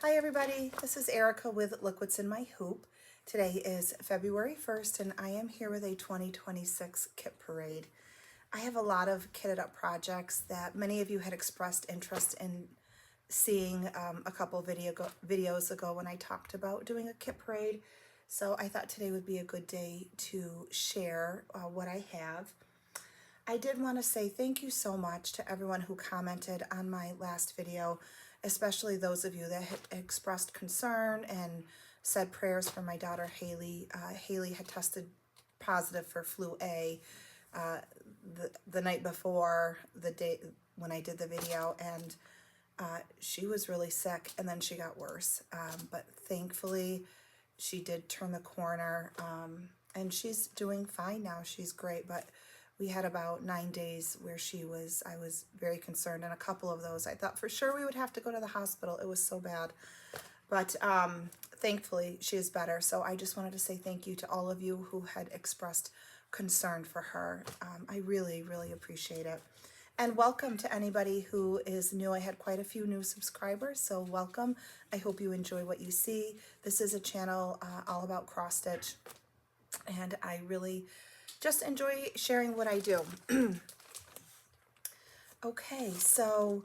Hi everybody, this is Erica with Liquids in My Hoop. Today is February 1st and I am here with a 2026 kit parade. I have a lot of kitted up projects that many of you had expressed interest in seeing a couple videos ago when I talked about doing a kit parade. So I thought today would be a good day to share what I have. I did want to say thank you so much to everyone who commented on my last video, especially those of you that had expressed concern and said prayers for my daughter Haley. Haley had tested positive for flu A the night before the day when I did the video, and she was really sick and then she got worse. But thankfully she did turn the corner, and she's doing fine now. She's great, but we had about 9 days where I was very concerned, and a couple of those I thought for sure we would have to go to the hospital. It was so bad. But thankfully she is better. So I just wanted to say thank you to all of you who had expressed concern for her. I really, really appreciate it. And welcome to anybody who is new. I had quite a few new subscribers, so welcome. I hope you enjoy what you see. This is a channel all about cross stitch, and I really just enjoy sharing what I do. Okay, so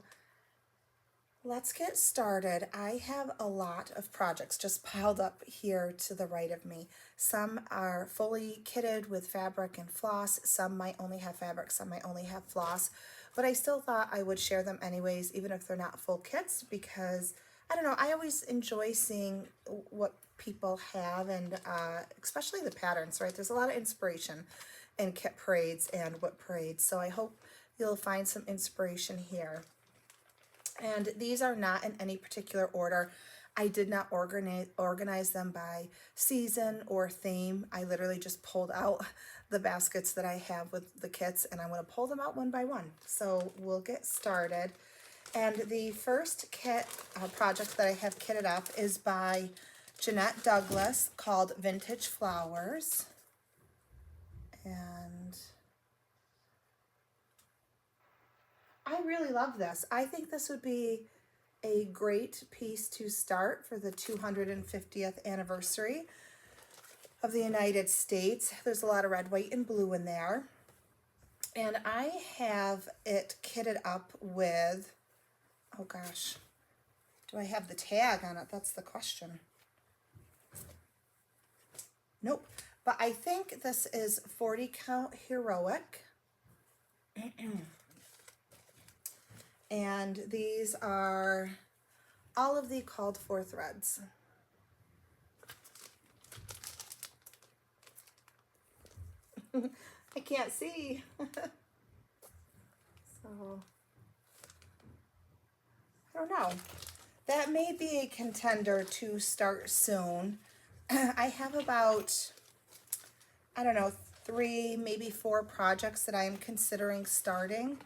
let's get started. I have a lot of projects just piled up here to the right of me. Some are fully kitted with fabric and floss. Some might only have fabric, some might only have floss. But I still thought I would share them anyways, even if they're not full kits, because I don't know, I always enjoy seeing what people have, and especially the patterns, right? There's a lot of inspiration in kit parades and whip parades, so I hope you'll find some inspiration here. And these are not in any particular order. I did not organize them by season or theme. I literally just pulled out the baskets that I have with the kits, and I'm going to pull them out one by one. So we'll get started. And the first kit project that I have kitted up is by Jeanette Douglas, called Vintage Flowers. And I really love this. I think this would be a great piece to start for the 250th anniversary of the United States. There's a lot of red, white, and blue in there. And I have it kitted up with, oh gosh, do I have the tag on it? That's the question. Nope. But I think this is 40 count heroic. And these are all of the called for threads. I can't see. So, I don't know. That may be a contender to start soon. I have about, I don't know, 3, maybe 4 projects that I am considering starting.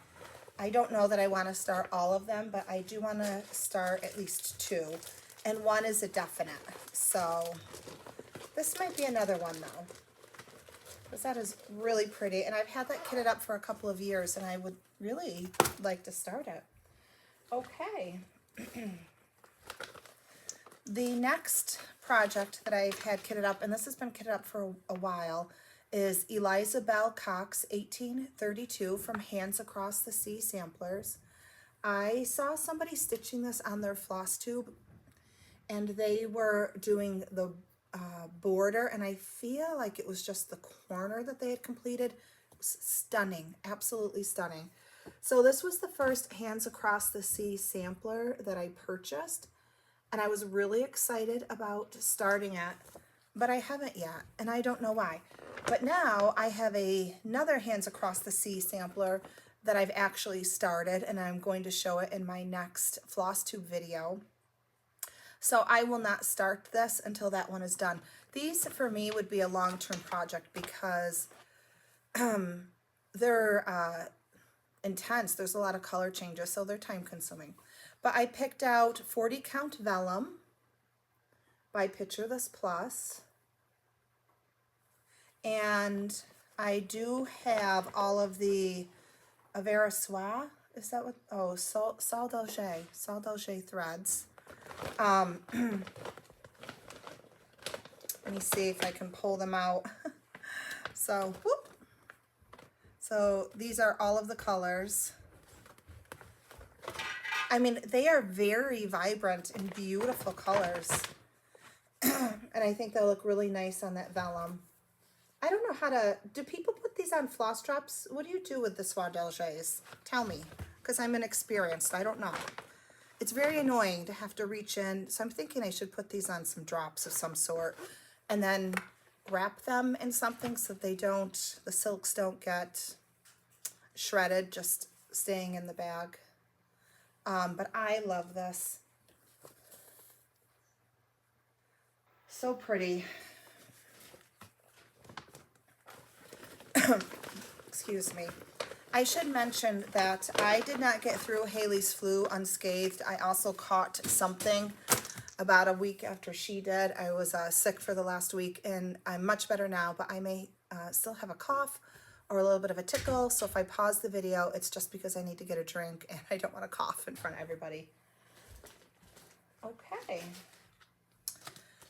I don't know that I want to start all of them, but I do want to start at least 2. And one is a definite. So this might be another one though, because that is really pretty. And I've had that kitted up for a couple of years, and I would really like to start it. Okay. The next project that I've had kitted up, and this has been kitted up for a while, is Eliza Bell Cox 1832 from Hands Across the Sea Samplers. I saw somebody stitching this on their floss tube, and they were doing the border, and I feel like it was just the corner that they had completed. It was stunning, absolutely stunning. So this was the first Hands Across the Sea sampler that I purchased, and I was really excited about starting it, but I haven't yet, and I don't know why. But now I have another Hands Across the Sea sampler that I've actually started, and I'm going to show it in my next floss tube video. So I will not start this until that one is done. These for me would be a long-term project because they're intense. There's a lot of color changes, so they're time consuming. But I picked out 40 count vellum by Picture This Plus. And I do have all of the Avera Soie, is that what, oh, Sol d'Alger threads. Let me see if I can pull them out. So, whoop. So these are all of the colors. I mean, they are very vibrant and beautiful colors. And I think they'll look really nice on that vellum. I don't know how to, do people put these on floss drops? What do you do with the Swadelges? Tell me, because I'm inexperienced. I don't know. It's very annoying to have to reach in. So I'm thinking I should put these on some drops of some sort and then wrap them in something so they don't, the silks don't get shredded, just staying in the bag. But I love this. So pretty. Excuse me. I should mention that I did not get through Haley's flu unscathed. I also caught something about a week after she did. I was sick for the last week, and I'm much better now, but I may still have a cough or a little bit of a tickle. So if I pause the video, it's just because I need to get a drink and I don't want to cough in front of everybody. Okay.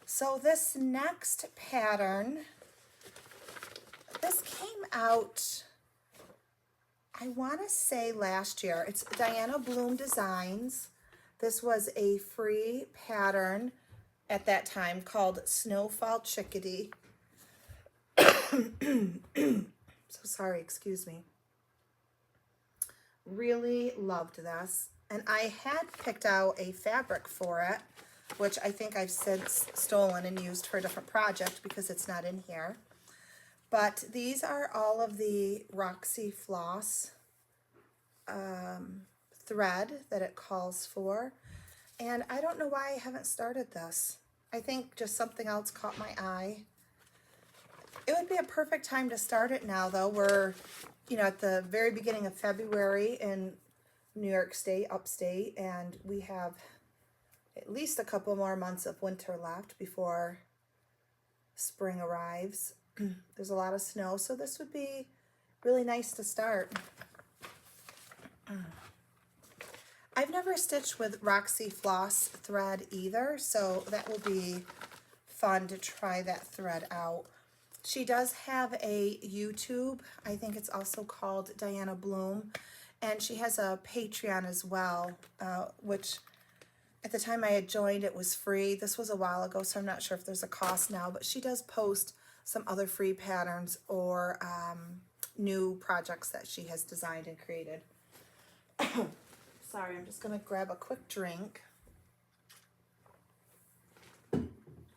So this next pattern, this came out, I want to say last year. It's Diana Bloom Designs. This was a free pattern at that time called Snowfall Chickadee. So sorry, excuse me. Really loved this. And I had picked out a fabric for it, which I think I've since stolen and used for a different project because it's not in here. But these are all of the Roxy Floss thread that it calls for. And I don't know why I haven't started this. I think just something else caught my eye. It would be a perfect time to start it now, though. We're, you know, at the very beginning of February in New York State, upstate, and we have at least a couple more months of winter left before spring arrives. There's a lot of snow, so this would be really nice to start. I've never stitched with Roxy Floss thread either, so that will be fun to try that thread out. She does have a YouTube. I think it's also called Diana Bloom, and she has a Patreon as well, which at the time I had joined, it was free. This was a while ago, so I'm not sure if there's a cost now, but she does post some other free patterns or new projects that she has designed and created. Sorry, I'm just going to grab a quick drink.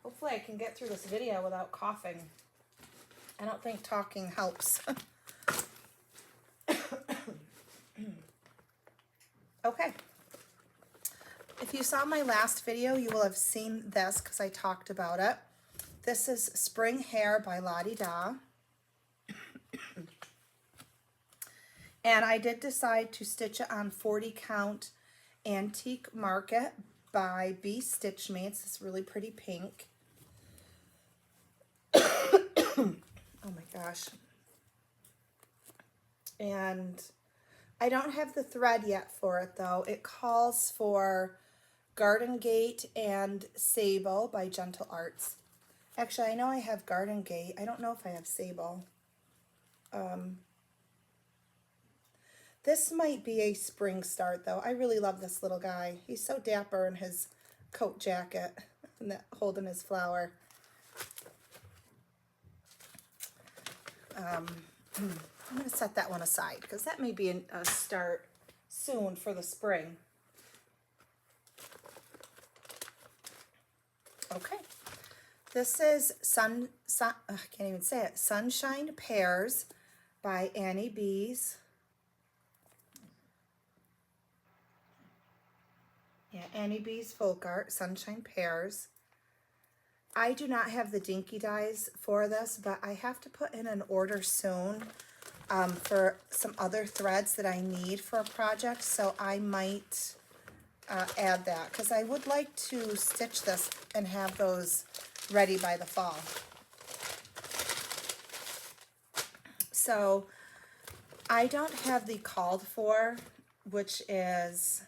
Hopefully I can get through this video without coughing. I don't think talking helps. Okay. If you saw my last video, you will have seen this because I talked about it. This is Spring Hair by Lottie Da. And I did decide to stitch it on 40 count Antique Market by B Stitch Me. It's this really pretty pink. Oh my gosh. And I don't have the thread yet for it though. It calls for Garden Gate and Sable by Gentle Arts. Actually, I know I have Garden Gate. I don't know if I have Sable. This might be a spring start though. I really love this little guy. He's so dapper in his coat jacket and that holding his flower. I'm going to set that one aside because that may be a start soon for the spring. Okay, this is I can't even say it, Sunshine Pears by Annie Bees. Yeah, Annie Bees Folk Art, Sunshine Pears. I do not have the dinky dyes for this, but I have to put in an order soon for some other threads that I need for a project, so I might add that because I would like to stitch this and have those ready by the fall. So I don't have the called for, which is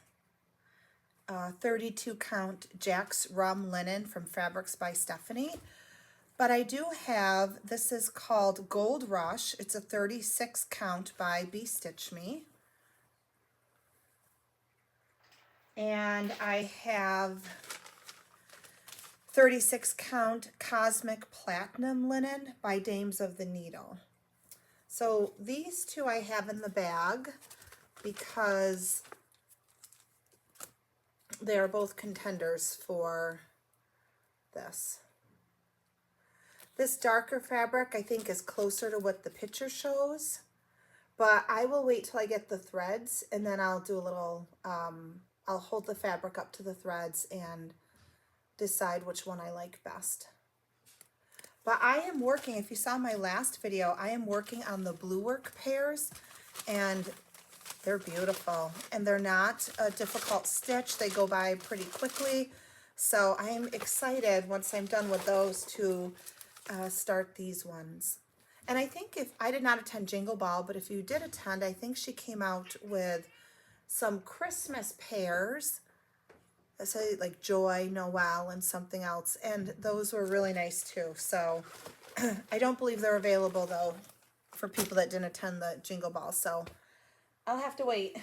32 count Jack's Rum Linen from Fabrics by Stephanie. But I do have, this is called Gold Rush. It's a 36 count by Be Stitch Me. And I have 36 count Cosmic Platinum Linen by Dames of the Needle. So these two I have in the bag because they're both contenders for this. This darker fabric I think is closer to what the picture shows, but I will wait till I get the threads and then I'll do a little, I'll hold the fabric up to the threads and decide which one I like best. But I am working, if you saw my last video, I am working on the blue work pears, and they're beautiful. And they're not a difficult stitch. They go by pretty quickly. So I'm excited once I'm done with those to start these ones. And I think if, I did not attend Jingle Ball, but if you did attend, I think she came out with some Christmas pears. I say like Joy, Noel, and something else, and those were really nice too. So I don't believe they're available though for people that didn't attend the Jingle Ball, so I'll have to wait,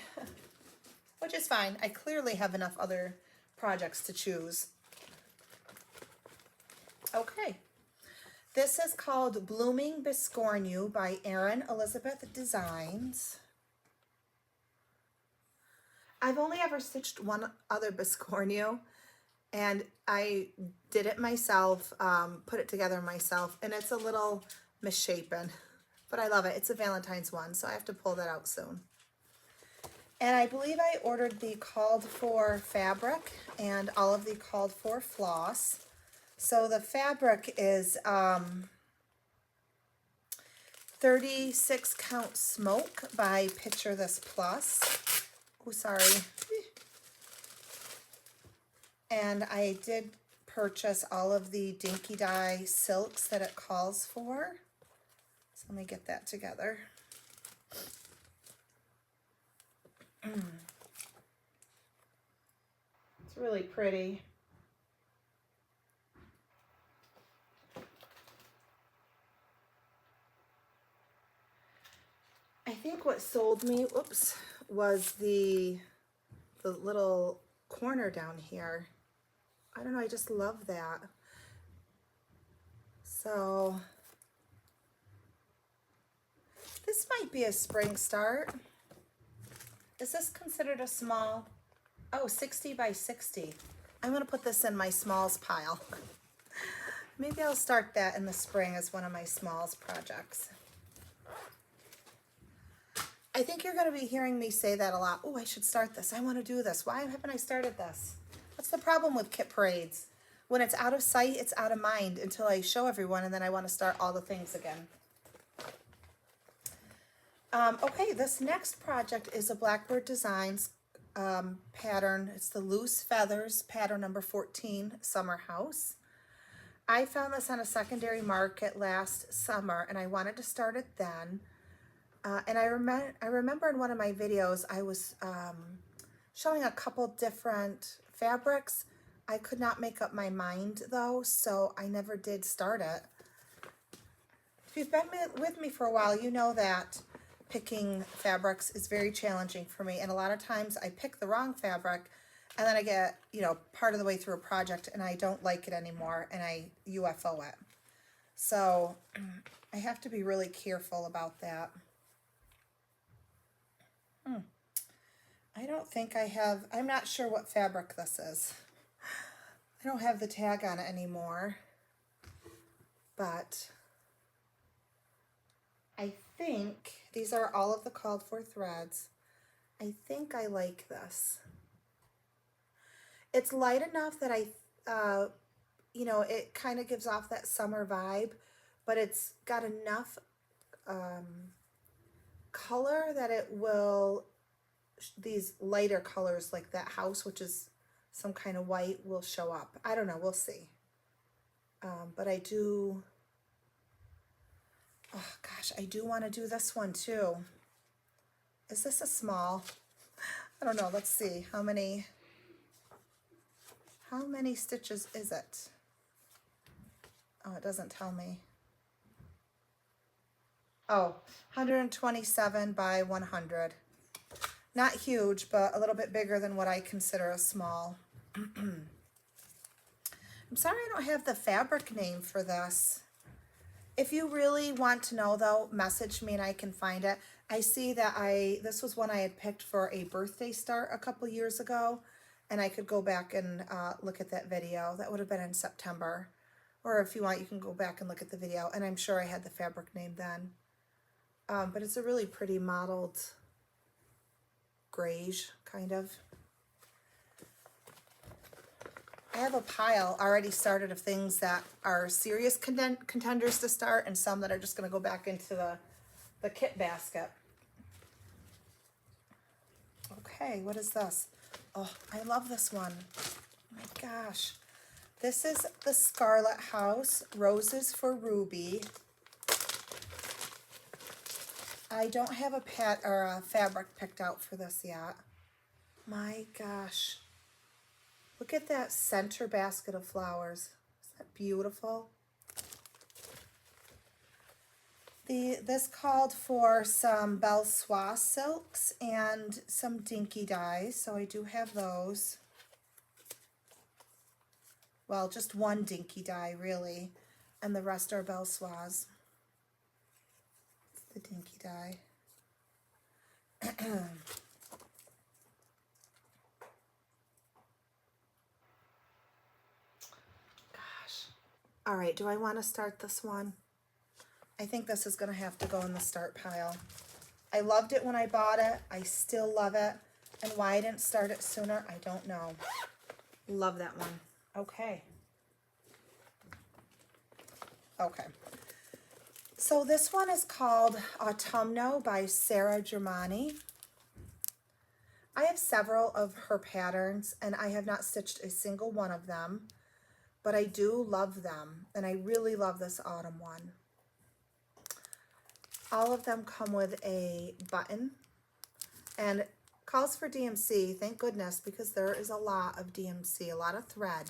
which is fine. I clearly have enough other projects to choose. Okay, this is called Blooming Biscornu by Erin Elizabeth Designs. I've only ever stitched one other Biscornu, and I did it myself, put it together myself, and it's a little misshapen, but I love it. It's a Valentine's one, so I have to pull that out soon. And I believe I ordered the called for fabric and all of the called for floss. So the fabric is 36 count Smoke by Picture This Plus. Oh, sorry. And I did purchase all of the Dinky Dye silks that it calls for. So let me get that together. It's really pretty. I think what sold me, oops, was the little corner down here. I don't know, I just love that. So this might be a spring start. Is this considered a small? Oh, 60 by 60. I'm gonna put this in my smalls pile. Maybe I'll start that in the spring as one of my smalls projects. I think you're going to be hearing me say that a lot. Oh, I should start this. I want to do this. Why haven't I started this? What's the problem with kit parades? When it's out of sight, it's out of mind until I show everyone, and then I want to start all the things again. Okay, this next project is a Blackbird Designs pattern. It's the Loose Feathers pattern number 14, Summer House. I found this on a secondary market last summer, and I wanted to start it then. And I remember in one of my videos, I was showing a couple different fabrics. I could not make up my mind though, so I never did start it. If you've been with me for a while, you know that picking fabrics is very challenging for me. And a lot of times I pick the wrong fabric and then I get, you know, part of the way through a project and I don't like it anymore and I UFO it. So I have to be really careful about that. I don't think I have, I'm not sure what fabric this is. I don't have the tag on it anymore, but I think these are all of the called for threads. I think I like this. It's light enough that you know, it kind of gives off that summer vibe, but it's got enough color that it will, these lighter colors like that house, which is some kind of white, will show up. I don't know, we'll see. But I do, oh gosh, I do want to do this one too. Is this a small? I don't know, let's see how many. How many stitches is it? Oh, it doesn't tell me. Oh, 127 by 100. Not huge, but a little bit bigger than what I consider a small. I'm sorry I don't have the fabric name for this. If you really want to know though, message me and I can find it. I see that this was one I had picked for a birthday start a couple years ago, and I could go back and look at that video. That would have been in September. Or if you want, you can go back and look at the video, and I'm sure I had the fabric name then. But it's a really pretty mottled grayish kind of. I have a pile already started of things that are serious contenders to start, and some that are just going to go back into the kit basket. Okay, what is this? Oh, I love this one. Oh my gosh. This is the Scarlet House, Roses for Ruby. I don't have a fabric picked out for this yet. My gosh. Look at that center basket of flowers. Isn't that beautiful? This called for some Belle Soie silks and some dinky dyes, so I do have those. Well, just one dinky dye, really, and the rest are Belle Soies. The dinky dye. Gosh. All right, do I want to start this one? I think this is going to have to go in the start pile. I loved it when I bought it. I still love it. And why I didn't start it sooner, I don't know. Love that one. Okay. Okay. So this one is called Autumno by Sarah Germani. I have several of her patterns, and I have not stitched a single one of them, but I do love them, and I really love this autumn one. All of them come with a button, and calls for DMC, thank goodness, because there is a lot of DMC, a lot of thread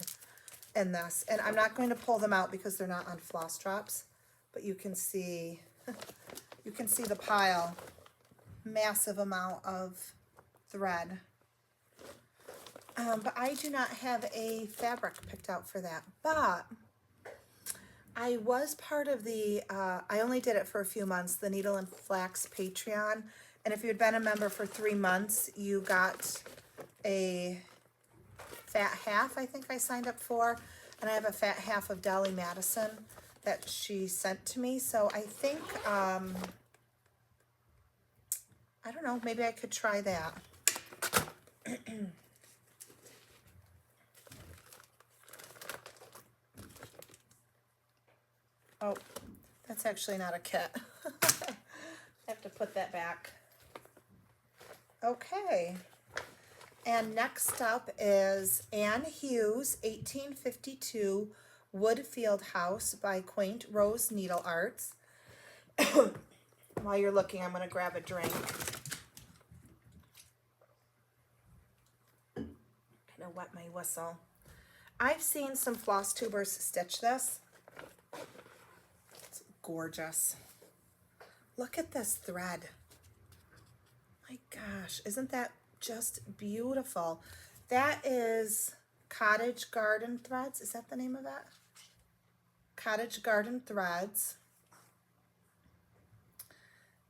in this. And I'm not going to pull them out because they're not on floss drops, but you can see the pile, massive amount of thread. But I do not have a fabric picked out for that, but I was part of the, I only did it for a few months, the Needle and Flax Patreon. And if you had been a member for 3 months, you got a fat half, I think I signed up for. And I have a fat half of Dolly Madison that she sent to me. So I think, I don't know, maybe I could try that. Oh, that's actually not a kit. I have to put that back. Okay. And next up is Anne Hughes, 1852 Woodfield House by Quaint Rose Needle Arts. While you're looking, I'm going to grab a drink. I'm going to wet my whistle. I've seen some floss tubers stitch this. It's gorgeous. Look at this thread. My gosh, isn't that just beautiful? That is Cottage Garden Threads. Is that the name of it? Cottage Garden Threads.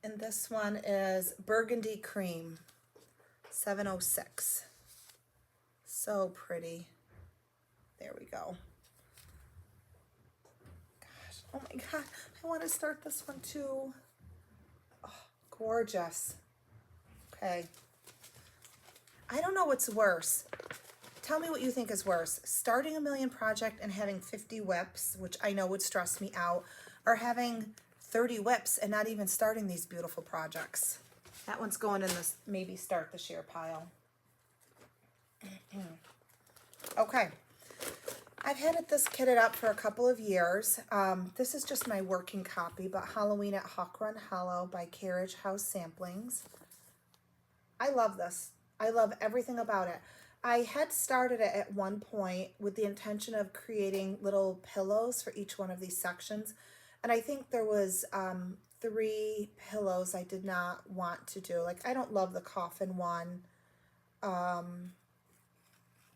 And this one is Burgundy Cream, 706. So pretty. There we go. Gosh, oh my God, I want to start this one too. Oh, gorgeous. Okay. I don't know what's worse. Tell me what you think is worse. Starting a million project and having 50 whips, which I know would stress me out, or having 30 whips and not even starting these beautiful projects. That one's going in this maybe start this year pile. Okay. I've had this kitted up for a couple of years. This is just my working copy, but Halloween at Hawk Run Hollow by Carriage House Samplings. I love this. I love everything about it. I had started it at one point with the intention of creating little pillows for each one of these sections. And I think there was 3 pillows I did not want to do. Like, I don't love the coffin one. I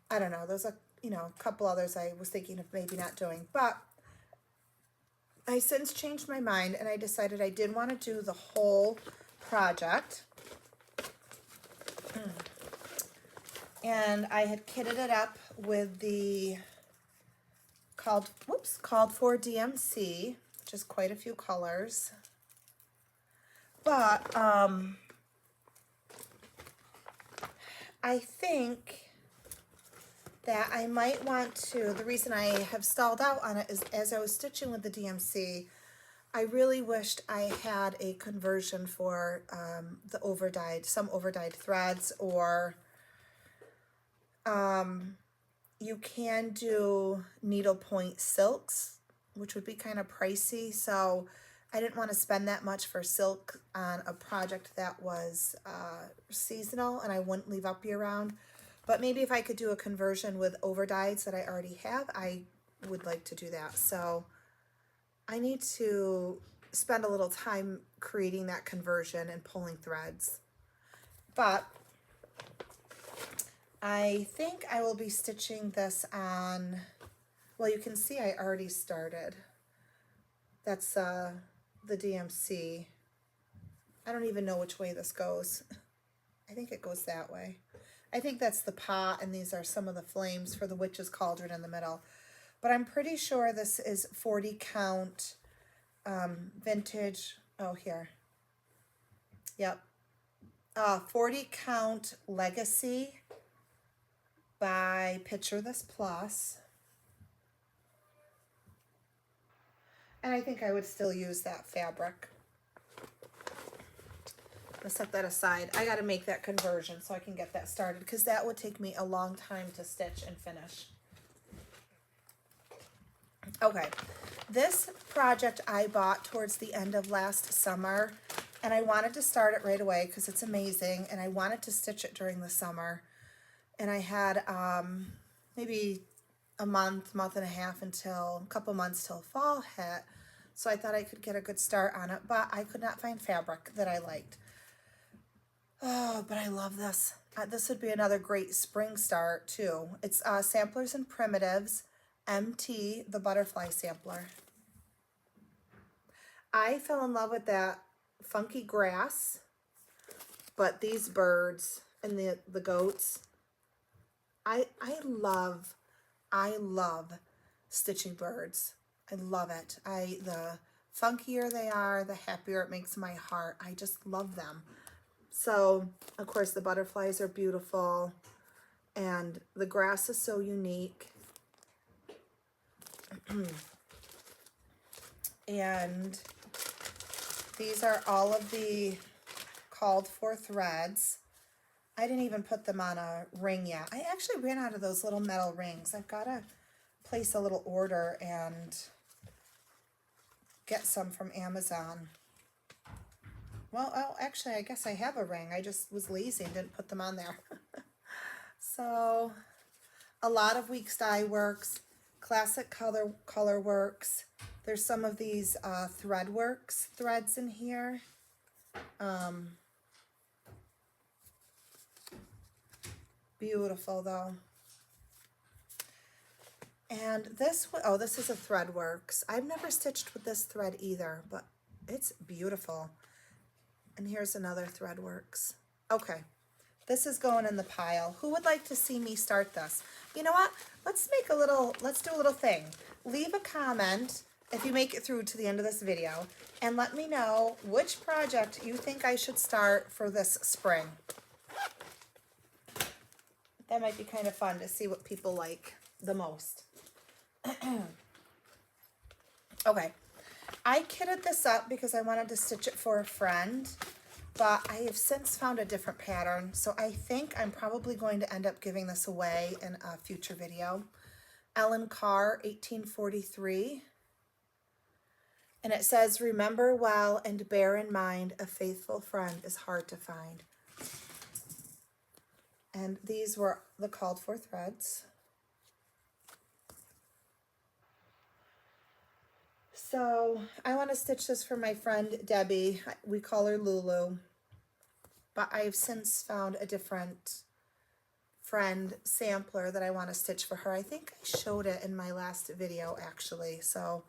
don't know. There's a couple others I was thinking of maybe not doing. But I since changed my mind and I decided I did want to do the whole project. And I had kitted it up with the called for DMC, which is quite a few colors. But I think that I might want to, the reason I have stalled out on it is as I was stitching with the DMC, I really wished I had a conversion for the some overdyed threads, or you can do needlepoint silks, which would be kind of pricey. So I didn't want to spend that much for silk on a project that was seasonal and I wouldn't leave up year round. But maybe if I could do a conversion with overdyes that I already have, I would like to do that. So I need to spend a little time creating that conversion and pulling threads. But I think I will be stitching this on, well, you can see I already started. That's the DMC. I don't even know which way this goes. I think it goes that way. I think that's the pot, and these are some of the flames for the witch's cauldron in the middle. But I'm pretty sure this is 40 count vintage. Oh, here. Yep. 40 count legacy by Picture This Plus. And I think I would still use that fabric. Let's set that aside. I got to make that conversion so I can get that started, because that would take me a long time to stitch and finish. Okay, this project I bought towards the end of last summer, and I wanted to start it right away because it's amazing, and I wanted to stitch it during the summer. And I had maybe a month and a half a couple months till fall hit. So I thought I could get a good start on it, but I could not find fabric that I liked. Oh, but I love this. This would be another great spring start too. It's Samplers and Primitives, MT, the butterfly sampler. I fell in love with that funky grass, but these birds and the goats, I love stitching birds. I love it. The funkier they are, the happier it makes my heart. I just love them. So, of course, the butterflies are beautiful, and the grass is so unique. And these are all of the called for threads. I didn't even put them on a ring yet. I actually ran out of those little metal rings. I've got to place a little order and get some from Amazon. Well, actually, I guess I have a ring. I just was lazy and didn't put them on there. So, a lot of Weeks Dye Works, Classic Color Works. There's some of these Threadworks threads in here. Beautiful, though. And this is a Threadworks. I've never stitched with this thread either, but it's beautiful. And here's another Threadworks. Okay, this is going in the pile. Who would like to see me start this? You know what? Let's do a little thing. Leave a comment if you make it through to the end of this video, and let me know which project you think I should start for this spring. That might be kind of fun to see what people like the most. Okay. I kitted this up because I wanted to stitch it for a friend, but I have since found a different pattern, so I think I'm probably going to end up giving this away in a future video. Ellen Carr, 1843. And it says, "Remember well and bear in mind, a faithful friend is hard to find." And these were the called for threads. So I want to stitch this for my friend Debbie. We call her Lulu, but I've since found a different friend sampler that I want to stitch for her. I think I showed it in my last video actually, so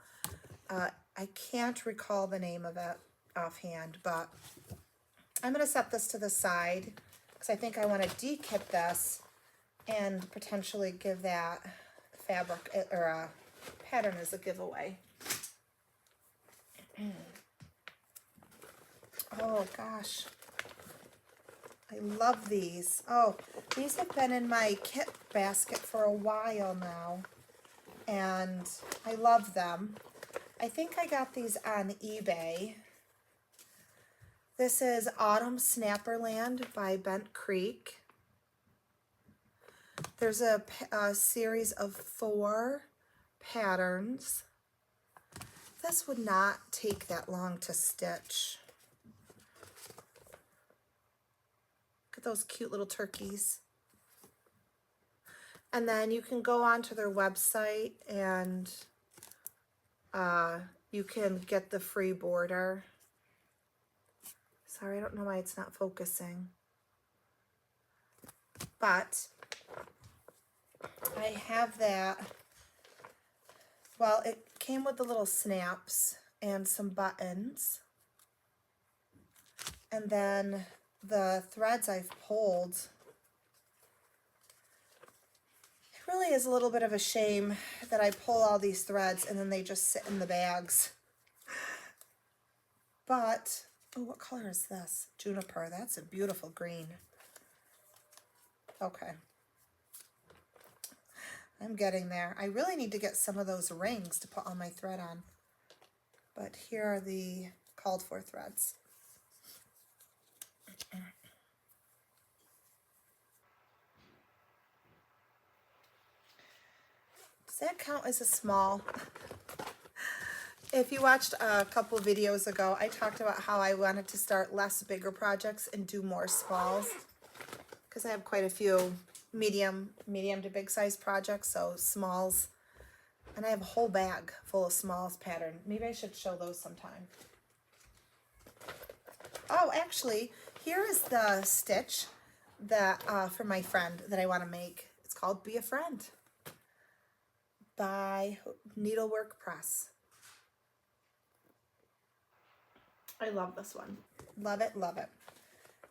I can't recall the name of it offhand, but I'm going to set this to the side because I think I want to dekip this and potentially give that fabric or pattern as a giveaway. Oh gosh, I love these. Oh, these have been in my kit basket for a while now, and I love them. I think I got these on eBay. This is Autumn Snapperland by Bent Creek. There's a series of 4 patterns. This would not take that long to stitch. Look at those cute little turkeys. And then you can go onto their website and you can get the free border. Sorry, I don't know why it's not focusing. But I have that. Well, it came with the little snaps and some buttons. And then the threads I've pulled. It really is a little bit of a shame that I pull all these threads and then they just sit in the bags. But, oh, what color is this? Juniper. That's a beautiful green. Okay. I'm getting there. I really need to get some of those rings to put all my thread on. But here are the called for threads. Does that count as a small? If you watched a couple videos ago, I talked about how I wanted to start less bigger projects and do more smalls. Because I have quite a few medium to big size projects, so smalls. And I have a whole bag full of smalls pattern. Maybe I should show those sometime. Oh, actually, here is the stitch that for my friend that I want to make. It's called Be a Friend by Needlework Press. I love this one. Love it, love it.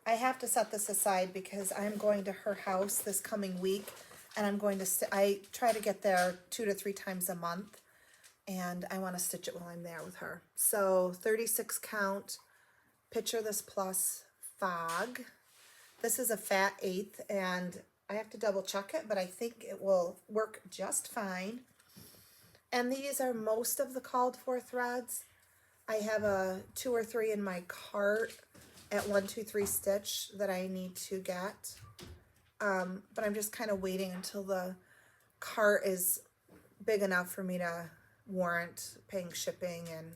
I have to set this aside because I'm going to her house this coming week, and I'm going to, I try to get there 2 to 3 times a month, and I want to stitch it while I'm there with her. So 36 count, Picture This Plus fog. This is a fat 1/8, and I have to double check it, but I think it will work just fine. And these are most of the called for threads. I have a 2 or 3 in my cart at 1, 2, 3 stitch that I need to get. But I'm just kind of waiting until the cart is big enough for me to warrant paying shipping, and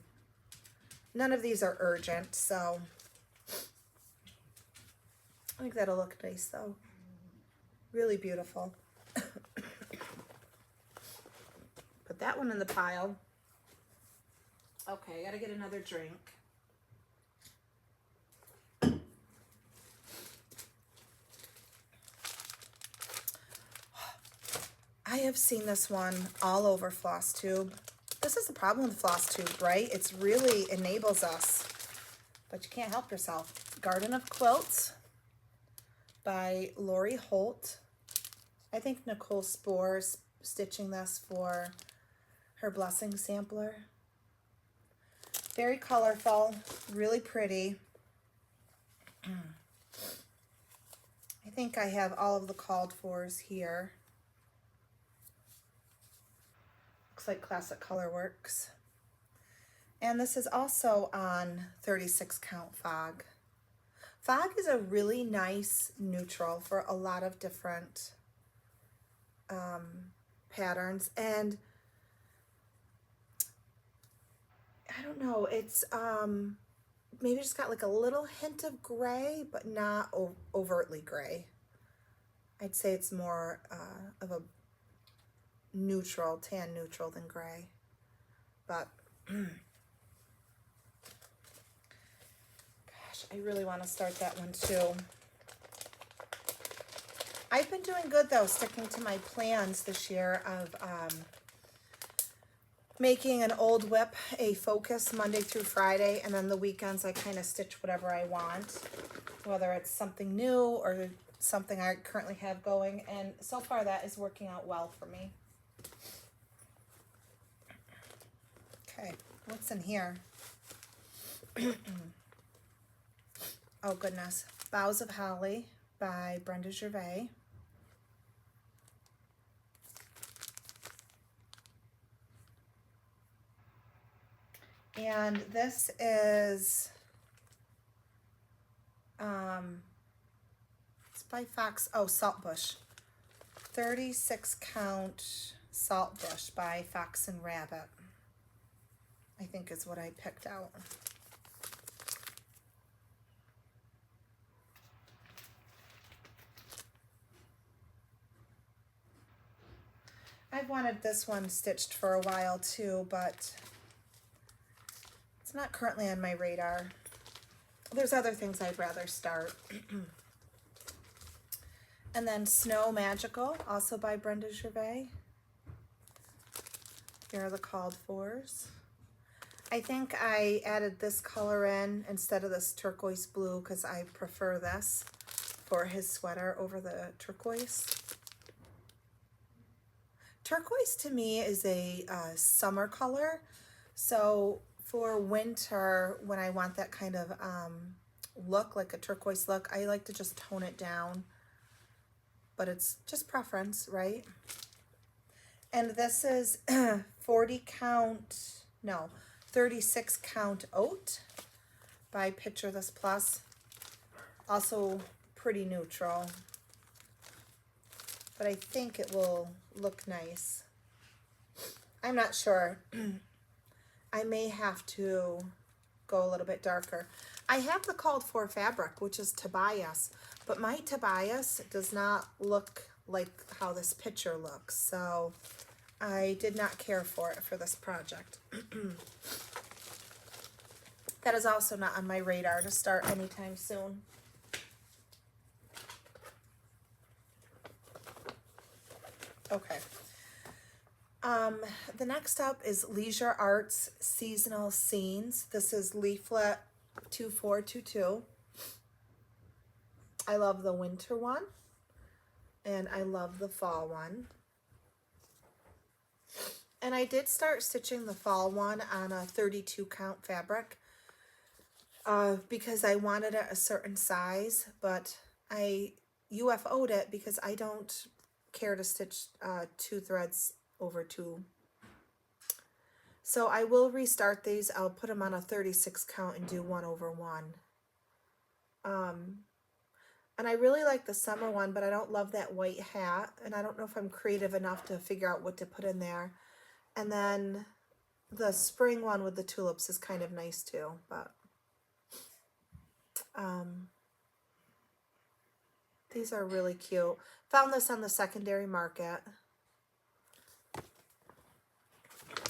none of these are urgent, so I think that'll look nice though. Really beautiful. Put that one in the pile. Okay, I gotta get another drink. I have seen this one all over FlossTube. This is the problem with FlossTube, right? It's really enables us, but you can't help yourself. Garden of Quilts by Lori Holt. I think Nicole Spore's stitching this for her Blessing sampler. Very colorful, really pretty. I think I have all of the called fors here. Looks like Classic Colorworks. And this is also on 36 count fog. Fog is a really nice neutral for a lot of different patterns, and I don't know, it's maybe just got like a little hint of gray, but not overtly gray. I'd say it's more of a neutral, tan neutral than gray. But, gosh, I really want to start that one too. I've been doing good though, sticking to my plans this year of making an old whip a focus Monday through Friday, and then the weekends I kind of stitch whatever I want, whether it's something new or something I currently have going, and so far that is working out well for me. Okay, what's in here? Oh goodness, Boughs of Holly by Brenda Gervais. And this is, it's by Fox, oh, Saltbush. 36 count Saltbush by Fox and Rabbit, I think is what I picked out. I've wanted this one stitched for a while too, but it's not currently on my radar. There's other things I'd rather start. And then Snow Magical, also by Brenda Gervais. Here are the called fors. I think I added this color in instead of this turquoise blue because I prefer this for his sweater over the turquoise. Turquoise to me is a summer color, so for winter, when I want that kind of look, like a turquoise look, I like to just tone it down, but it's just preference, right? And this is 36 count oat by Picture This Plus. Also pretty neutral, but I think it will look nice. I'm not sure. I may have to go a little bit darker. I have the called for fabric, which is Tobias, but my Tobias does not look like how this picture looks, so I did not care for it for this project. That is also not on my radar to start anytime soon. Okay. The next up is Leisure Arts Seasonal Scenes. This is leaflet 2422. I love the winter one, and I love the fall one. And I did start stitching the fall one on a 32 count fabric because I wanted it a certain size, but I UFO'd it because I don't care to stitch 2 threads over 2. So I will restart these. I'll put them on a 36 count and do 1 over 1. And I really like the summer one, but I don't love that white hat, and I don't know if I'm creative enough to figure out what to put in there. And then the spring one with the tulips is kind of nice too, but these are really cute. Found this on the secondary market.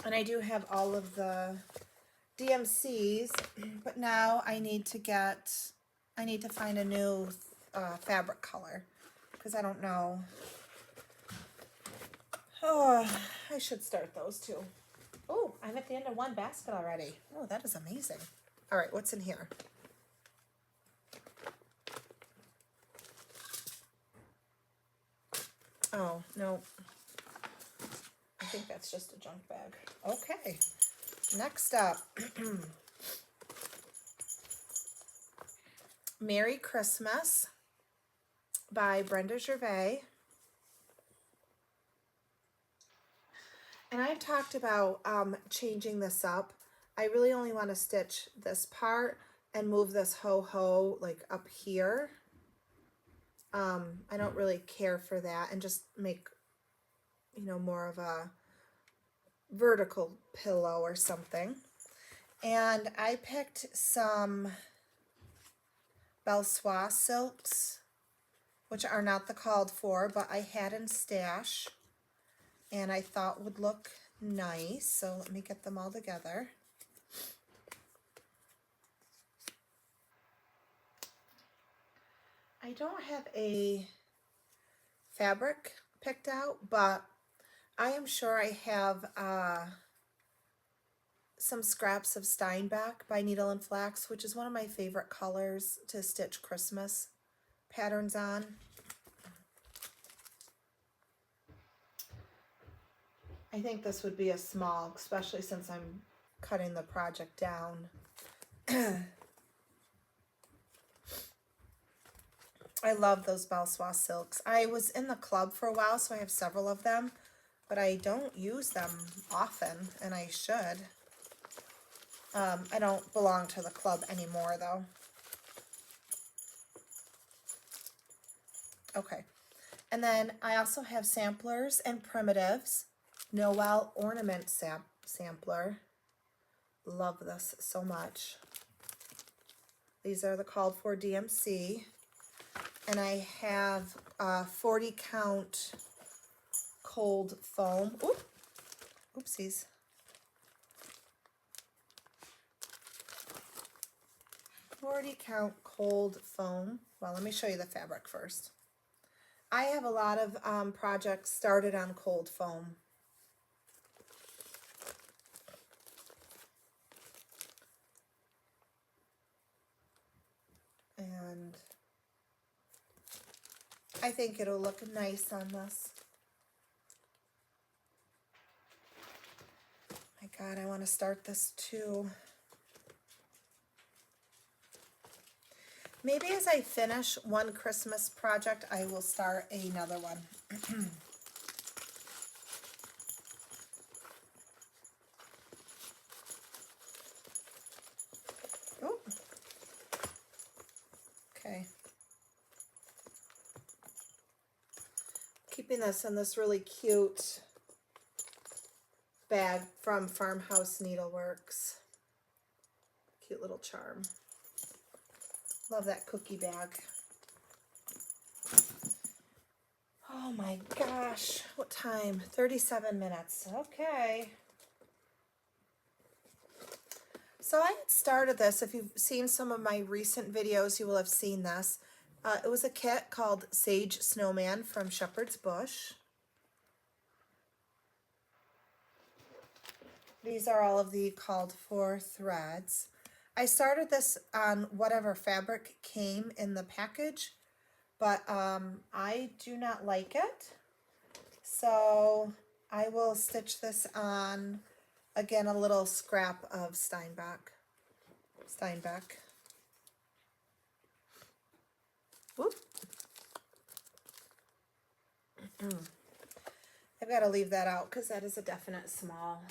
And I do have all of the DMCs, but now I need to find a new fabric color because I don't know. Oh, I should start those too. Oh, I'm at the end of one basket already. Oh, that is amazing. All right, what's in here? Oh, no. I think that's just a junk bag. Okay, next up. Merry Christmas by Brenda Gervais. And I've talked about changing this up. I really only want to stitch this part and move this ho-ho like up here. I don't really care for that, and just make, you know, more of a vertical pillow or something. And I picked some Belsois silks which are not the called for, but I had in stash and I thought would look nice. So let me get them all together. I don't have a fabric picked out, but I am sure I have some scraps of Steinbeck by Needle and Flax, which is one of my favorite colors to stitch Christmas patterns on. I think this would be a small, especially since I'm cutting the project down. I love those Belsois silks. I was in the club for a while, so I have several of them, but I don't use them often, and I should. I don't belong to the club anymore, though. Okay. And then I also have samplers and primitives. Noel Ornament sampler. Love this so much. These are the called for DMC. And I have 40 count cold foam. Oopsies. Count cold foam. Well, let me show you the fabric first. I have a lot of projects started on cold foam. And I think it'll look nice on this. My God, I want to start this too. Maybe as I finish one Christmas project, I will start another one. Oh. Okay. Keeping this in this really cute bag from Farmhouse Needleworks. Cute little charm. Love that cookie bag. Oh my gosh, what time? 37 minutes. Okay. So I had started this. If you've seen some of my recent videos, you will have seen this. It was a kit called Sage Snowman from Shepherd's Bush. These are all of the called for threads. I started this on whatever fabric came in the package, but I do not like it. So I will stitch this on, again, a little scrap of Steinbeck. Whoop. I've got to leave that out because that is a definite small.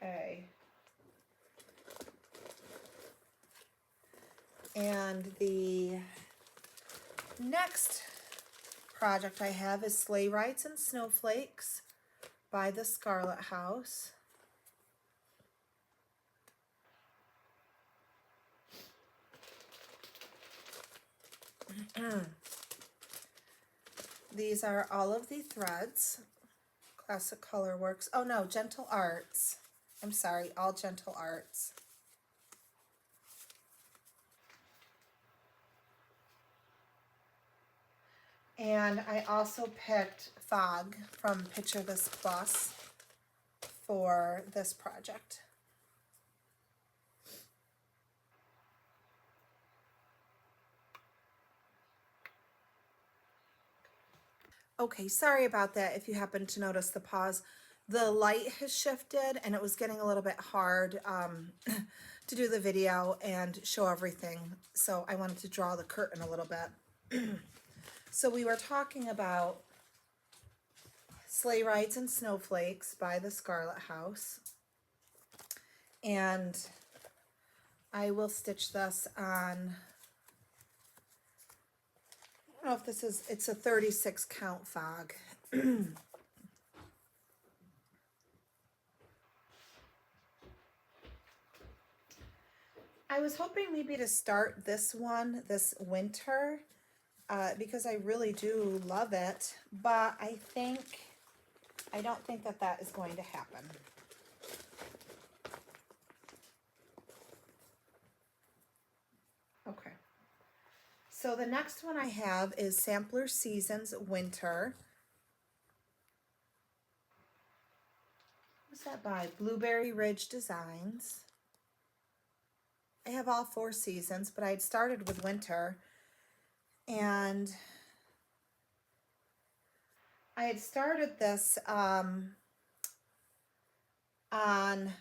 Okay. And the next project I have is Sleigh Rides and Snowflakes by the Scarlet House. These are all of the threads. Classic Color Works. Oh no, Gentle Arts. I'm sorry, all Gentle Arts. And I also picked Fog from Picture This Plus for this project. Okay, sorry about that if you happen to notice the pause. The light has shifted and it was getting a little bit hard to do the video and show everything. So I wanted to draw the curtain a little bit. So we were talking about Sleigh Rides and Snowflakes by the Scarlet House. And I will stitch this on, I don't know if this is, it's a 36 count fog. I was hoping maybe to start this one this winter because I really do love it, but I don't think that that is going to happen. Okay. So the next one I have is Sampler Seasons Winter. What's that by? Blueberry Ridge Designs. I have all 4 seasons, but I had started with winter, and I had started this on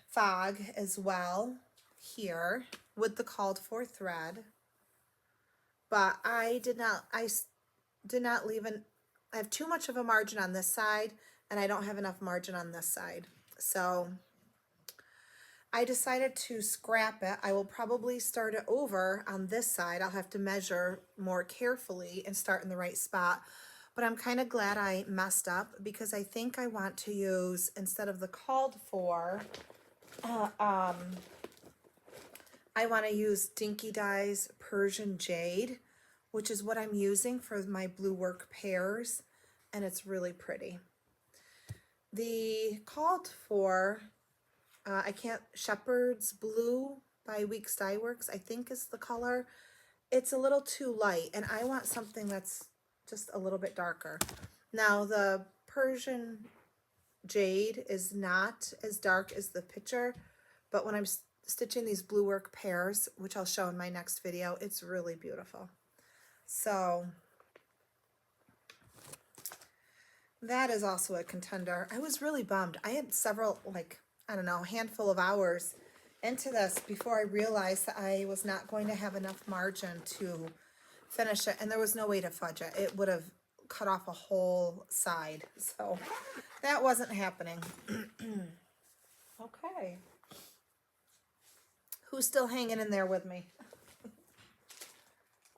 fog as well here with the called for thread, but I did not leave I have too much of a margin on this side, and I don't have enough margin on this side. So I decided to scrap it. I will probably start it over on this side. I'll have to measure more carefully and start in the right spot. But I'm kind of glad I messed up because I think I want to use, instead of the called for, I want to use Dinky Dye's Persian Jade, which is what I'm using for my blue work pears, and it's really pretty. The called for, Shepherd's Blue by Weeks Dye Works, I think is the color. It's a little too light, and I want something that's just a little bit darker. Now, the Persian Jade is not as dark as the picture, but when I'm stitching these blue work pears, which I'll show in my next video, it's really beautiful. So that is also a contender. I was really bummed. I had several, like, I don't know, handful of hours into this before I realized that I was not going to have enough margin to finish it, and there was no way to fudge it. It would have cut off a whole side, so that wasn't happening. Okay. Who's still hanging in there with me?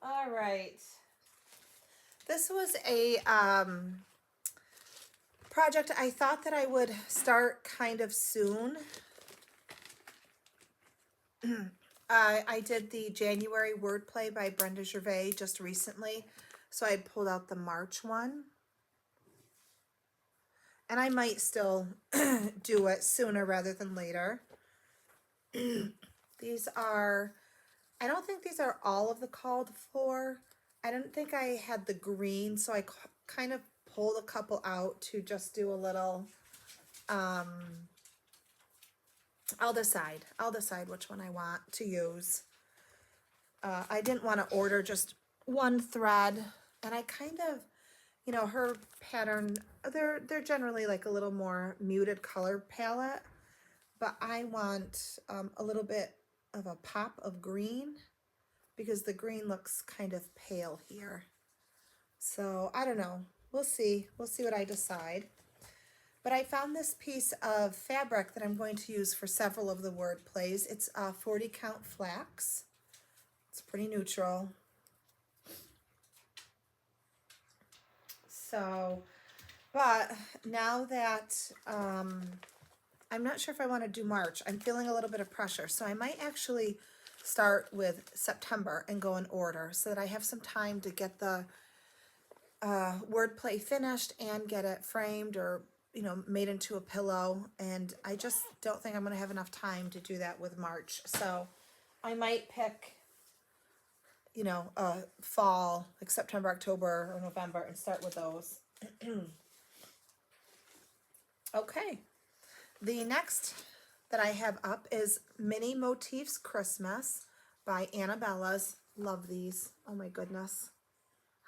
All right. This was a project I thought that I would start kind of soon. I did the January wordplay by Brenda Gervais just recently, so I pulled out the March one. And I might still do it sooner rather than later. These are, I don't think these are all of the called for. I didn't think I had the green, so I kind of pulled a couple out to just do a little, I'll decide which one I want to use. I didn't want to order just one thread, and I kind of, you know, her pattern, they're generally like a little more muted color palette, but I want a little bit of a pop of green because the green looks kind of pale here. So I don't know. We'll see. We'll see what I decide. But I found this piece of fabric that I'm going to use for several of the word plays. It's 40 count flax. It's pretty neutral. So, but now that I'm not sure if I want to do March, I'm feeling a little bit of pressure. So I might actually start with September and go in order so that I have some time to get the wordplay finished and get it framed or, you know, made into a pillow. And I just don't think I'm going to have enough time to do that with March. So I might pick, you know, fall, like September, October, or November, and start with those. Okay. The next that I have up is Mini Motifs Christmas by Annabella's. Love these. Oh my goodness.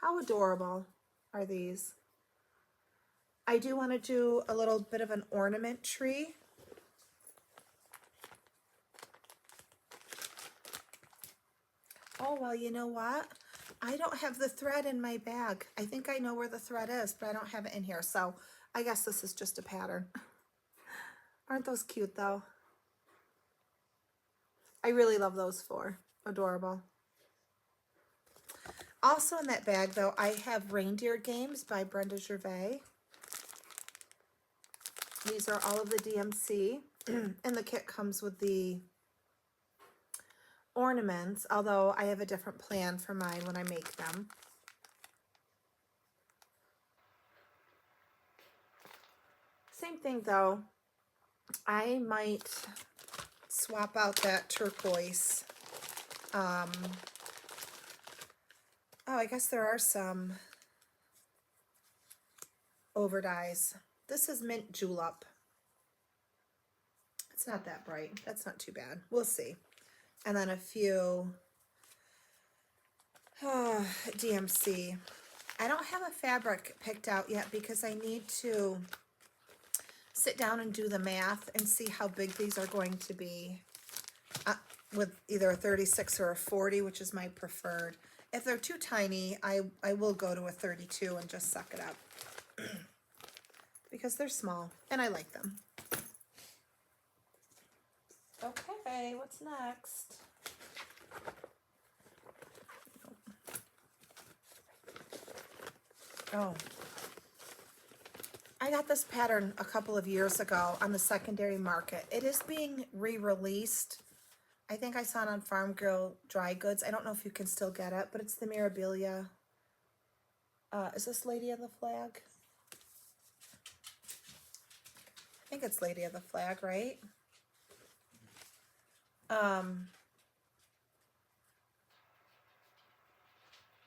How adorable are these? I do want to do a little bit of an ornament tree. Oh, well, you know what? I don't have the thread in my bag. I think I know where the thread is, but I don't have it in here. So I guess this is just a pattern. Aren't those cute, though? I really love those 4. Adorable. Also in that bag, though, I have Reindeer Games by Brenda Gervais. These are all of the DMC. And the kit comes with the ornaments, although I have a different plan for mine when I make them. Same thing though, I might swap out that turquoise. Oh, I guess there are some overdyes. This is mint julep. It's not that bright. That's not too bad. We'll see. And then a few DMC. I don't have a fabric picked out yet because I need to sit down and do the math and see how big these are going to be with either a 36 or a 40, which is my preferred. If they're too tiny, I will go to a 32 and just suck it up because they're small and I like them. Okay, what's next? Oh, I got this pattern a couple of years ago on the secondary market. It is being re-released. I think I saw it on Farm Girl Dry Goods. I don't know if you can still get it, but it's the Mirabilia. Is this Lady of the Flag? I think it's Lady of the Flag, right?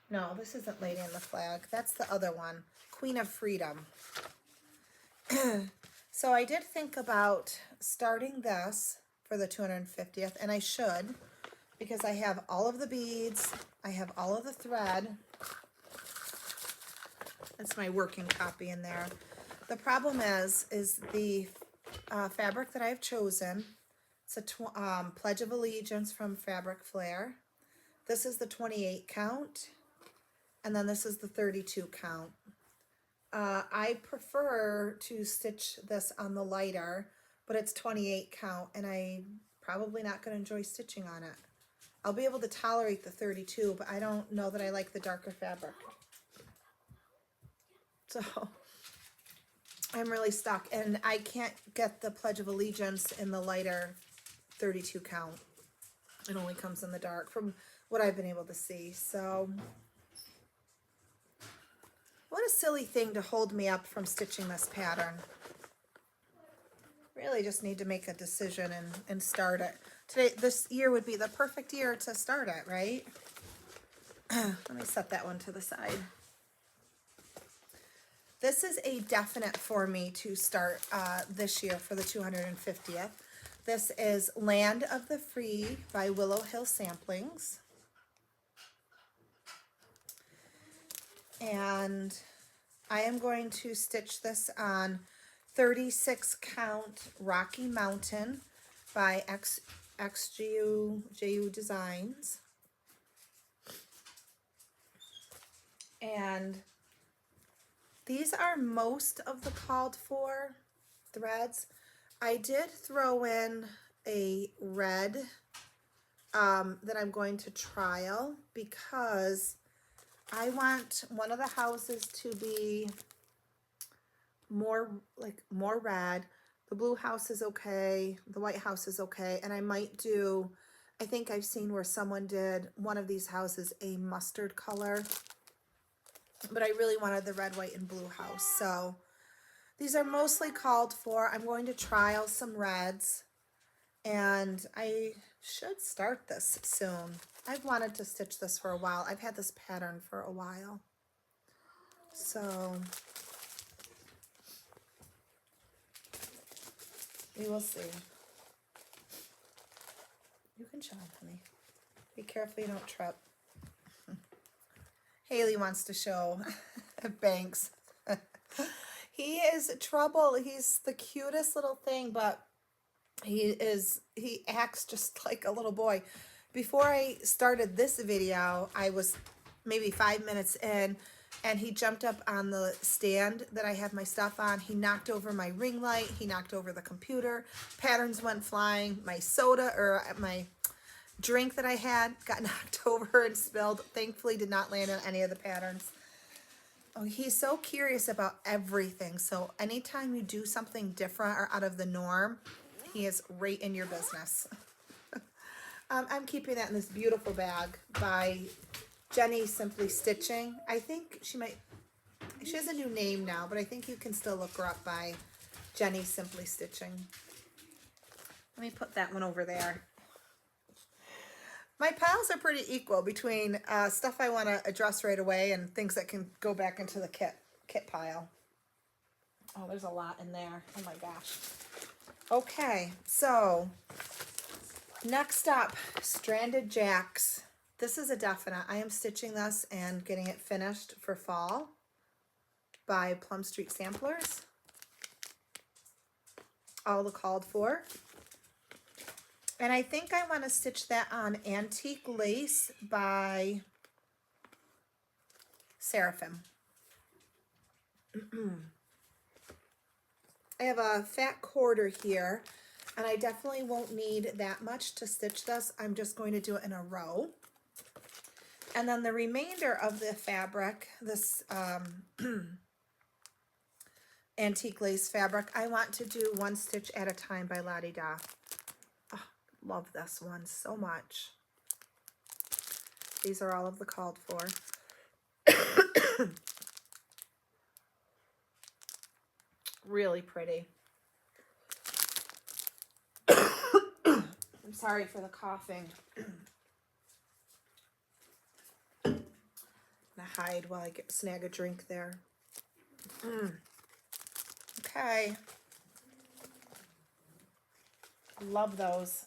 No, this isn't Lady in the Flag. That's the other one, Queen of Freedom. So I did think about starting this for the 250th, and I should, because I have all of the beads, I have all of the thread. That's my working copy in there. The problem is the fabric that I've chosen. It's a Pledge of Allegiance from Fabric Flair. This is the 28 count, and then this is the 32 count. I prefer to stitch this on the lighter, but it's 28 count, and I'm probably not going to enjoy stitching on it. I'll be able to tolerate the 32, but I don't know that I like the darker fabric. So I'm really stuck, and I can't get the Pledge of Allegiance in the lighter 32 count. It only comes in the dark from what I've been able to see. So what a silly thing to hold me up from stitching this pattern. Really just need to make a decision and start it. This year would be the perfect year to start it, right? Let me set that one to the side. This is a definite for me to start this year for the 250th. This is Land of the Free by Willow Hill Samplings. And I am going to stitch this on 36 count Rocky Mountain by XJU Designs. And these are most of the called for threads. I did throw in a red that I'm going to trial because I want one of the houses to be more red. The blue house is okay. The white house is okay. And I might do, I think I've seen where someone did one of these houses a mustard color, but I really wanted the red, white, and blue house. So these are mostly called for. I'm going to trial some reds, and I should start this soon. I've wanted to stitch this for a while. I've had this pattern for a while. So we will see. You can shine, honey. Be careful you don't trip. Haley wants to show Banks. He is trouble. He's the cutest little thing, but he acts just like a little boy. Before I started this video, I was maybe 5 minutes in, and he jumped up on the stand that I have my stuff on. He knocked over my ring light. He knocked over the computer. Patterns went flying. My soda, or my drink that I had, got knocked over and spilled. Thankfully, did not land on any of the patterns. Oh, he's so curious about everything. So anytime you do something different or out of the norm, he is right in your business. I'm keeping that in this beautiful bag by Jenny Simply Stitching. I think she has a new name now, but I think you can still look her up by Jenny Simply Stitching. Let me put that one over there. My piles are pretty equal between stuff I want to address right away and things that can go back into the kit pile. Oh, there's a lot in there. Oh my gosh. Okay, so next up, Stranded Jacks. This is a definite. I am stitching this and getting it finished for fall by Plum Street Samplers. All the called for. And I think I want to stitch that on Antique Lace by Seraphim. I have a fat quarter here, and I definitely won't need that much to stitch this. I'm just going to do it in a row. And then the remainder of the fabric, this Antique Lace fabric, I want to do one stitch at a time by Lottie Da. Oh, love this one so much. These are all of the called for. Really pretty. I'm sorry for the coughing. I'm gonna hide while I snag a drink there. Okay. Love those.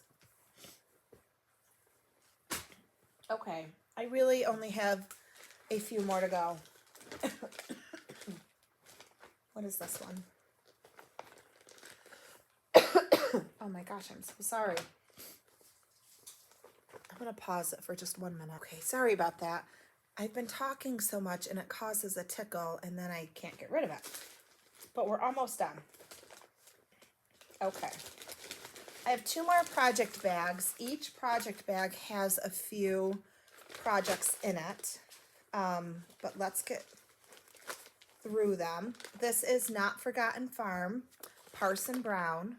Okay, I really only have a few more to go. What is this one? Oh my gosh, I'm so sorry. I'm gonna pause it for just 1 minute. Okay, sorry about that. I've been talking so much and it causes a tickle and then I can't get rid of it. But we're almost done. Okay. I have 2 more project bags. Each project bag has a few projects in it. But let's get through them. This is Not Forgotten Farm, Parson Brown.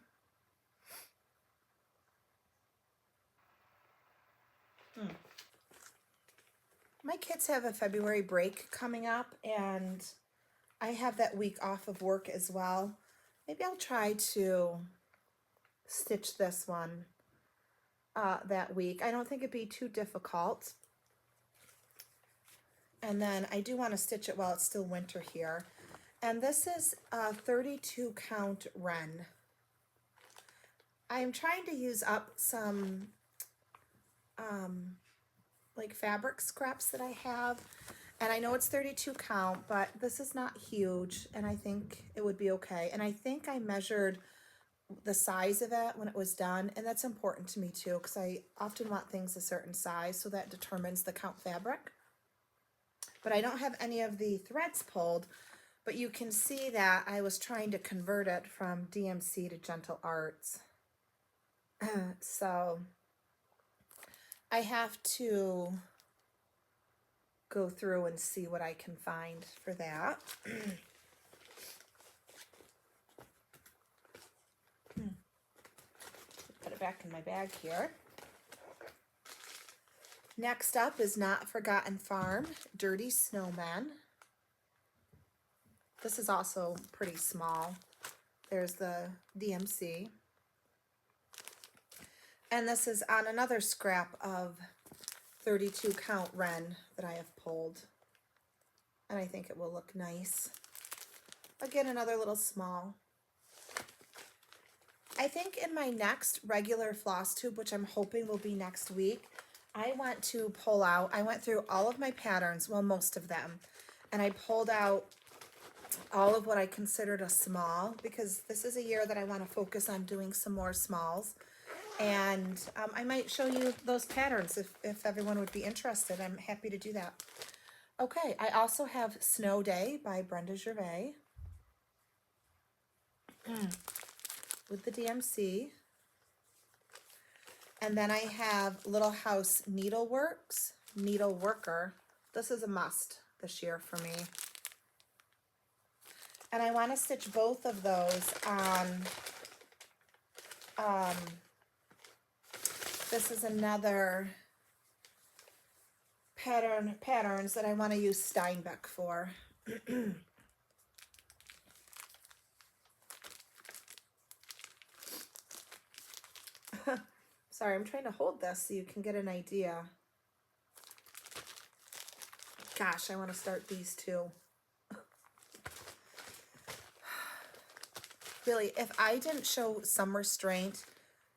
My kids have a February break coming up, and I have that week off of work as well. Maybe I'll try to stitch this one that week. I don't think it'd be too difficult. And then I do want to stitch it while it's still winter here. And this is a 32 count Wren. I'm trying to use up some like fabric scraps that I have. And I know it's 32 count, but this is not huge, and I think it would be okay. And I think I measured the size of it when it was done, and that's important to me too, because I often want things a certain size, so that determines the count fabric. But I don't have any of the threads pulled, but you can see that I was trying to convert it from DMC to Gentle Arts. So I have to go through and see what I can find for that. Put it back in my bag here. Next up is Not Forgotten Farm, Dirty Snowman. This is also pretty small. There's the DMC. And this is on another scrap of 32 count Wren that I have pulled. And I think it will look nice. Again, another little small. I think in my next regular floss tube, which I'm hoping will be next week, I want to pull out, I went through all of my patterns, well, most of them, and I pulled out all of what I considered a small, because this is a year that I want to focus on doing some more smalls. And I might show you those patterns if everyone would be interested. I'm happy to do that. Okay, I also have Snow Day by Brenda Gervais with the DMC. And then I have Little House Needleworks, Needleworker. This is a must this year for me. And I want to stitch both of those on This is another patterns that I want to use Steinbeck for. Sorry, I'm trying to hold this so you can get an idea. Gosh, I want to start these too. Really, if I didn't show some restraint,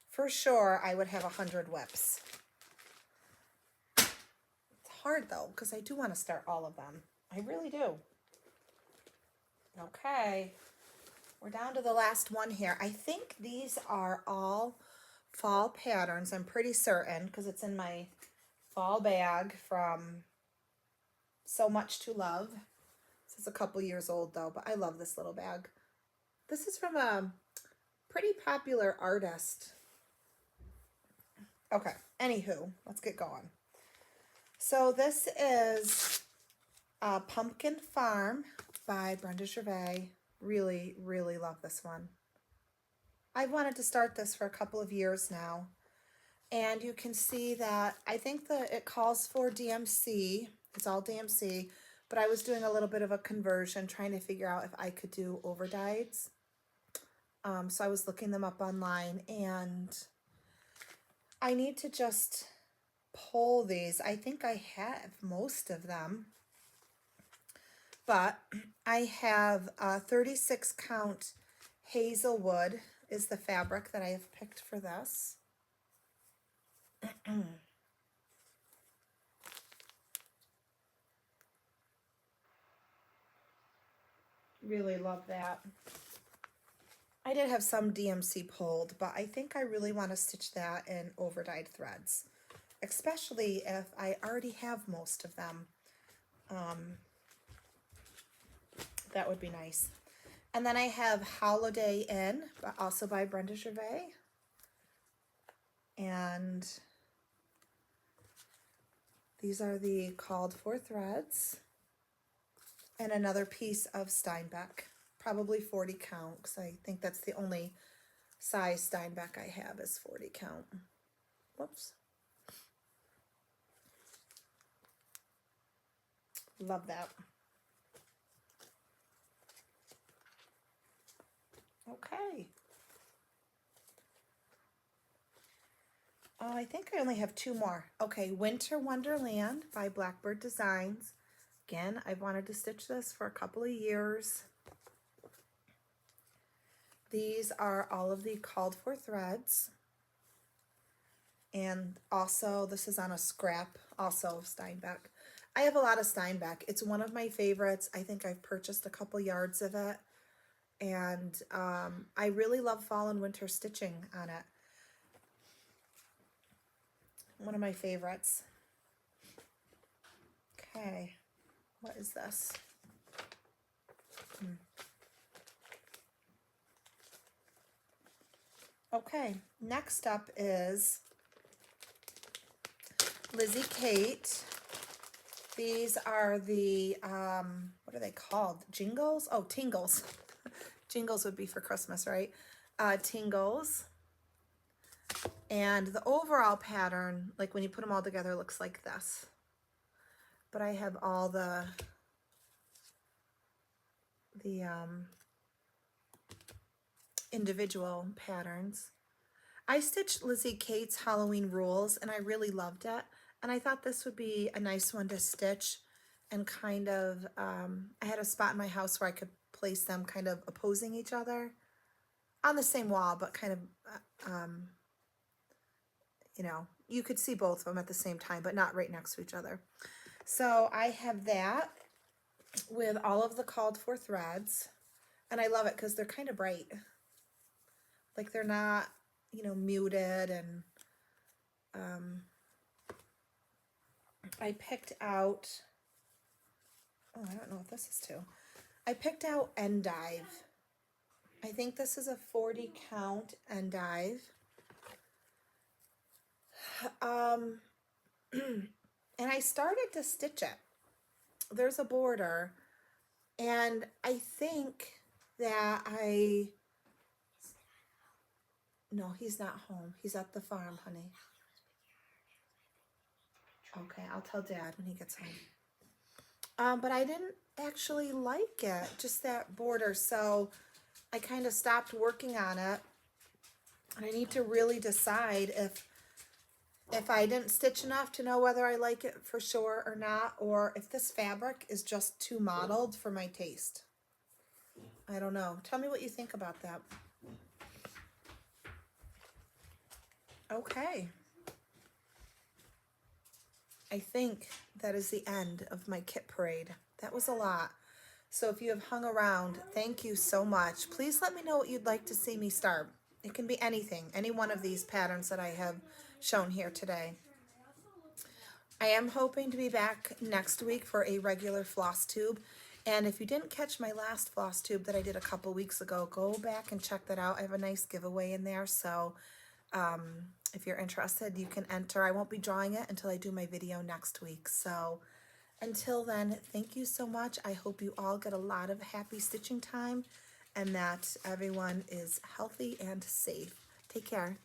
for sure I would have 100 whips. It's hard though, because I do want to start all of them. I really do. Okay, we're down to the last one here. I think these are all fall patterns. I'm pretty certain because it's in my fall bag from So Much to Love. This is a couple years old though, but I love this little bag. This is from a pretty popular artist. Okay, anywho, let's get going. So this is Pumpkin Farm by Brenda Gervais. Really, really love this one. I've wanted to start this for a couple of years now. And you can see that I think that it calls for DMC. It's all DMC. But I was doing a little bit of a conversion, trying to figure out if I could do overdyes. So I was looking them up online, and I need to just pull these. I think I have most of them. But I have 36 count Hazelwood is the fabric that I have picked for this. Really love that. I did have some DMC pulled, but I think I really want to stitch that in overdyed threads, especially if I already have most of them. That would be nice. And then I have Holiday Inn, but also by Brenda Gervais. And these are the called for threads. And another piece of Steinbeck, probably 40 count, because I think that's the only size Steinbeck I have is 40 count. Whoops. Love that. Okay. I think I only have two more. Okay, Winter Wonderland by Blackbird Designs. Again, I've wanted to stitch this for a couple of years. These are all of the called for threads. And also, this is on a scrap, also Steinbeck. I have a lot of Steinbeck. It's one of my favorites. I think I've purchased a couple yards of it. And I really love fall and winter stitching on it. One of my favorites. Okay, what is this? Okay, next up is Lizzie Kate. These are the, what are they called? Jingles? Oh, Tingles. Jingles would be for Christmas, right? Tingles. And the overall pattern, like when you put them all together, looks like this. But I have all the individual patterns. I stitched Lizzie Kate's Halloween Rules, and I really loved it. And I thought this would be a nice one to stitch and kind of, I had a spot in my house where I could place them kind of opposing each other on the same wall, but kind of, you know, you could see both of them at the same time, but not right next to each other. So I have that with all of the called for threads, and I love it because they're kind of bright. Like they're not, you know, muted, and I picked out, oh, I don't know what this is too. I picked out Endive. I think this is a 40 count Endive. And I started to stitch it. There's a border, and I think that no, he's not home. He's at the farm, honey. Okay, I'll tell Dad when he gets home. But I didn't actually like it, just that border, so I kind of stopped working on it. And I need to really decide if I didn't stitch enough to know whether I like it for sure or not, or if this fabric is just too mottled for my taste. I don't know. Tell me what you think about that. Okay. I think that is the end of my kit parade. That was a lot. So if you have hung around, thank you so much. Please let me know what you'd like to see me start. It can be anything, any one of these patterns that I have shown here today. I am hoping to be back next week for a regular floss tube. And if you didn't catch my last floss tube that I did a couple weeks ago, go back and check that out. I have a nice giveaway in there. So if you're interested, you can enter. I won't be drawing it until I do my video next week. So until then, thank you so much. I hope you all get a lot of happy stitching time and that everyone is healthy and safe. Take care.